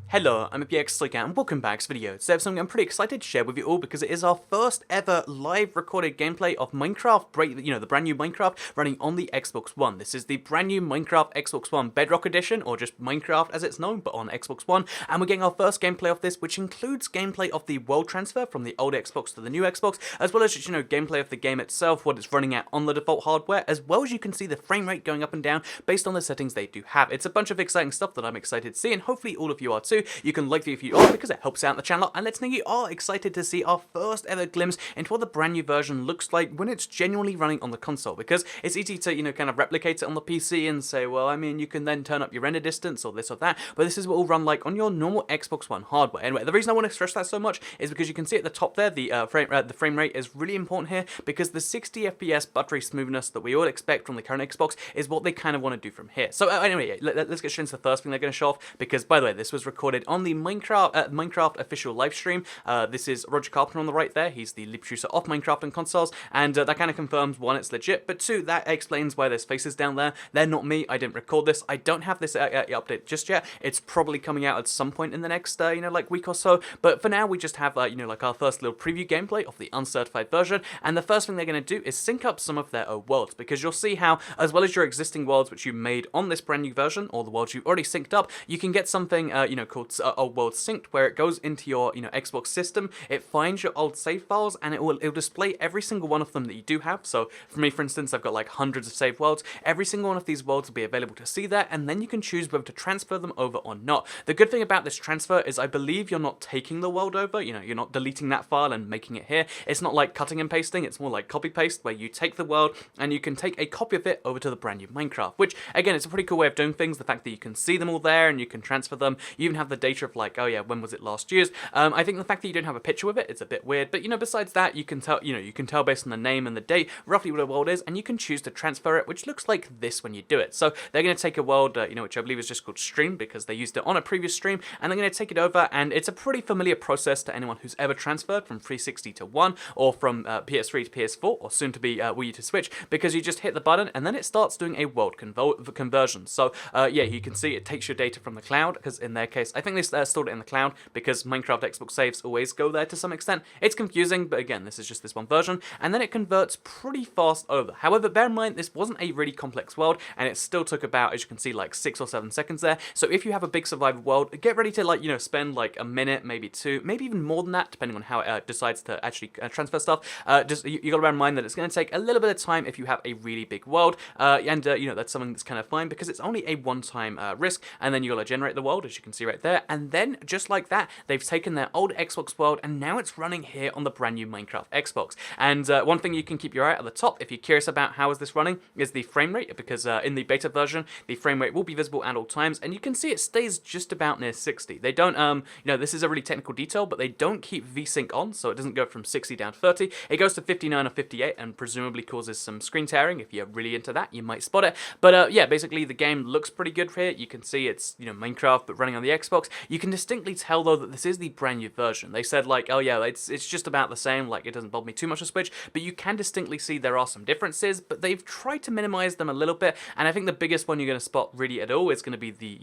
Hello, I'm PXSlicker and welcome back to this video. Today I have something I'm pretty excited to share with you all because it is our first ever live recorded gameplay of Minecraft, the brand new Minecraft running on the Xbox One. This is the brand new Minecraft Xbox One Bedrock Edition, or just Minecraft as it's known, but on Xbox One. And we're getting our first gameplay of this, which includes gameplay of the world transfer from the old Xbox to the new Xbox, as well as just, gameplay of the game itself, what it's running at on the default hardware, as well as you can see the frame rate going up and down based on the settings they do have. It's a bunch of exciting stuff that I'm excited to see, and hopefully all of you are too. You can like the video if you are, because it helps out the channel, and let's know you are excited to see our first ever glimpse into what the brand new version looks like when it's genuinely running on the console, because it's easy to, kind of replicate it on the PC and say, well, I mean, you can then turn up your render distance or this or that, but this is what will run like on your normal Xbox One hardware. Anyway, the reason I want to stress that so much is because you can see at the top there, the frame rate is really important here, because the 60 FPS buttery smoothness that we all expect from the current Xbox is what they kind of want to do from here. So anyway, let's get straight into the first thing they're going to show off, because by the way, this was recorded on the Minecraft official live stream. This is Roger Carpenter on the right there. He's the lead producer of Minecraft and consoles, and that kind of confirms, one, it's legit, but two, that explains why there's faces down there. They're not me. I didn't record this. I don't have this update just yet. It's probably coming out at some point in the next, like week or so, but for now we just have, like our first little preview gameplay of the uncertified version, and the first thing they're going to do is sync up some of their worlds, because you'll see how, as well as your existing worlds which you made on this brand new version, or the worlds you've already synced up, you can get something, called old world synced, where it goes into your, Xbox system, it finds your old save files, and it'll display every single one of them that you do have. So for me, for instance, I've got like hundreds of saved worlds. Every single one of these worlds will be available to see there, and then you can choose whether to transfer them over or not. The good thing about this transfer is I believe you're not taking the world over, you're not deleting that file and making it here. It's not like cutting and pasting, it's more like copy paste, where you take the world and you can take a copy of it over to the brand new Minecraft, which again, it's a pretty cool way of doing things. The fact that you can see them all there and you can transfer them, you even have the data of like, oh yeah, when was it last used? I think the fact that you don't have a picture with it, it's a bit weird, but besides that, you can tell, you can tell based on the name and the date roughly what a world is, and you can choose to transfer it, which looks like this when you do it. So they're going to take a world, which I believe is just called Stream, because they used it on a previous stream, and they're going to take it over, and it's a pretty familiar process to anyone who's ever transferred from 360 to One, or from PS3 to PS4, or soon to be Wii U to Switch, because you just hit the button, and then it starts doing a world conversion. So yeah, you can see it takes your data from the cloud, because in their case, I think they stored it in the cloud, because Minecraft Xbox saves always go there to some extent. It's confusing, but again, this is just this one version, and then it converts pretty fast over. However, bear in mind, this wasn't a really complex world, and it still took about, as you can see, like 6 or 7 seconds there. So if you have a big survival world, get ready to spend like a minute, maybe two, maybe even more than that, depending on how it decides to actually transfer stuff. You got to bear in mind that it's going to take a little bit of time if you have a really big world, and that's something that's kind of fine, because it's only a one-time risk, and then you got to generate the world, as you can see right there, and then just like that, they've taken their old Xbox world, and now it's running here on the brand new Minecraft Xbox. And one thing you can keep your eye out at the top, if you're curious about how is this running, is the frame rate, because in the beta version, the frame rate will be visible at all times, and you can see it stays just about near 60. They don't, this is a really technical detail, but they don't keep VSync on, so it doesn't go from 60 down to 30. It goes to 59 or 58, and presumably causes some screen tearing. If you're really into that, you might spot it. But yeah, basically the game looks pretty good here. You can see it's, Minecraft, but running on the Xbox. You can distinctly tell though that this is the brand new version. They said like, oh yeah, it's just about the same, like it doesn't bother me too much to switch, but you can distinctly see there are some differences, but they've tried to minimize them a little bit, and I think the biggest one you're going to spot really at all is going to be the,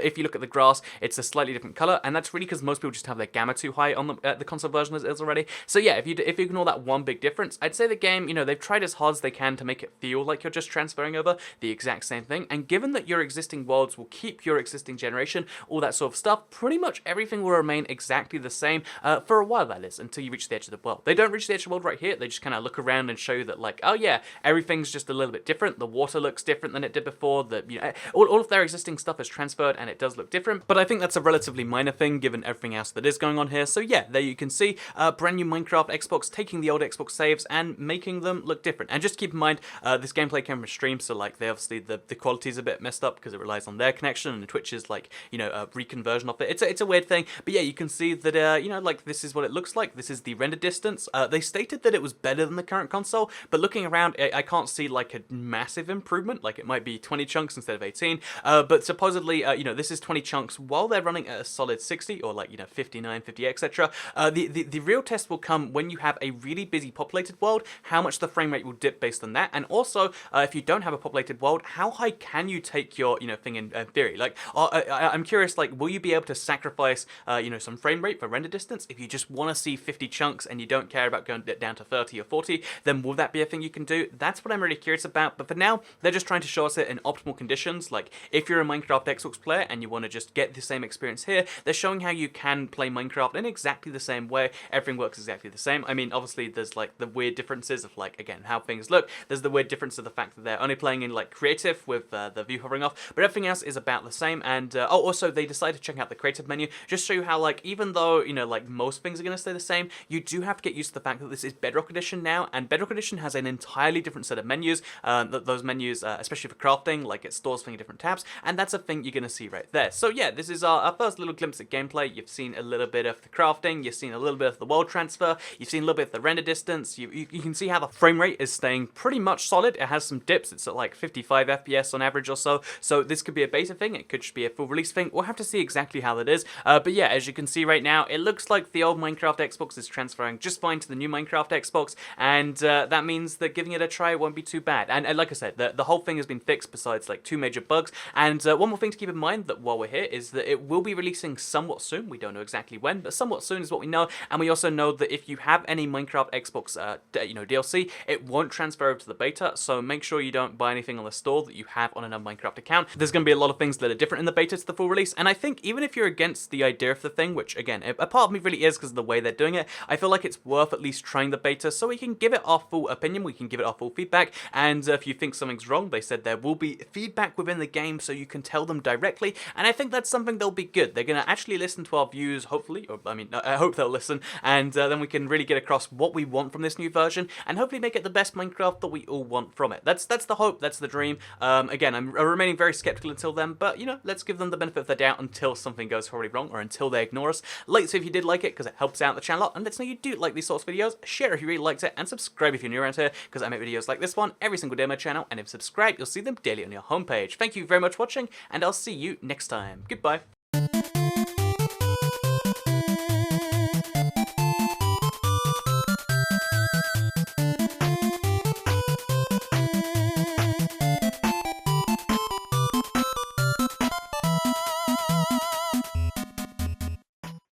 if you look at the grass, it's a slightly different color, and that's really because most people just have their gamma too high on the console version as it is already. So yeah, if you ignore that one big difference, I'd say the game, they've tried as hard as they can to make it feel like you're just transferring over the exact same thing, and given that your existing worlds will keep your existing generation, all that sort of stuff, pretty much everything will remain exactly the same for a while, that is, until you reach the edge of the world. They don't reach the edge of the world right here, they just kind of look around and show you that like, oh yeah, everything's just a little bit different, the water looks different than it did before, all of their existing stuff is transferred and it does look different, but I think that's a relatively minor thing given everything else that is going on here. So yeah, there you can see brand new Minecraft Xbox taking the old Xbox saves and making them look different. And just keep in mind, this gameplay came from stream, so like they obviously, the quality's a bit messed up because it relies on their connection, and Twitch is like, a reconversion of it. It's a weird thing, but yeah, you can see that, like this is what it looks like. This is the render distance. They stated that it was better than the current console, but looking around, I can't see like a massive improvement. Like it might be 20 chunks instead of 18, but supposedly, this is 20 chunks while they're running at a solid 60 or like, 59, 58, etc. The real test will come when you have a really busy populated world, how much the frame rate will dip based on that, and also if you don't have a populated world, how high can you take your thing in theory. Like I'm curious curious, like, will you be able to sacrifice, you know, some frame rate for render distance? If you just want to see 50 chunks and you don't care about going down to 30 or 40, then will that be a thing you can do? That's what I'm really curious about. But for now, they're just trying to show us it in optimal conditions. Like, if you're a Minecraft Xbox player and you want to just get the same experience here, they're showing how you can play Minecraft in exactly the same way. Everything works exactly the same. I mean, obviously, there's like the weird differences of, like, again, how things look. There's the weird difference of the fact that they're only playing in, like, creative with the view hovering off, but everything else is about the same. And oh, also they decided to check out the creative menu, just show you how, like, even though, you know, like, most things are going to stay the same, you do have to get used to the fact that this is Bedrock Edition now, and Bedrock Edition has an entirely different set of menus. Those menus, especially for crafting, like, it stores things in different tabs, and that's a thing you're going to see right there. So yeah, this is our first little glimpse at gameplay. You've seen a little bit of the crafting, you've seen a little bit of the world transfer, you've seen a little bit of the render distance, you can see how the frame rate is staying pretty much solid. It has some dips, it's at like 55 FPS on average or so, so this could be a beta thing, it could just be a full release thing. We'll have to see exactly how that is, but yeah, as you can see right now, it looks like the old Minecraft Xbox is transferring just fine to the new Minecraft Xbox, and that means that giving it a try won't be too bad. And like I said, the whole thing has been fixed besides like 2 major bugs. And one more thing to keep in mind that while we're here is that it will be releasing somewhat soon. We don't know exactly when, but somewhat soon is what we know. And we also know that if you have any Minecraft Xbox you know, DLC, it won't transfer over to the beta, so make sure you don't buy anything on the store that you have on another Minecraft account. There's going to be a lot of things that are different in the beta to the full release, and I think even if you're against the idea of the thing, which again, a part of me really is because of the way they're doing it, I feel like it's worth at least trying the beta so we can give it our full opinion, we can give it our full feedback, and if you think something's wrong, they said there will be feedback within the game so you can tell them directly, and I think that's something they'll be good. They're going to actually listen to our views, hopefully, or I mean, I hope they'll listen, and then we can really get across what we want from this new version, and hopefully make it the best Minecraft that we all want from it. That's the hope, that's the dream. Again, I'm remaining very skeptical until then, but you know, let's give them the benefit of the doubt until something goes horribly wrong, or until they ignore us. Like this if you did like it, because it helps out the channel a lot, and let us know you do like these sorts of videos. Share if you really liked it, and subscribe if you're new around here, because I make videos like this one every single day on my channel, and if you subscribe, you'll see them daily on your homepage. Thank you very much for watching, and I'll see you next time. Goodbye.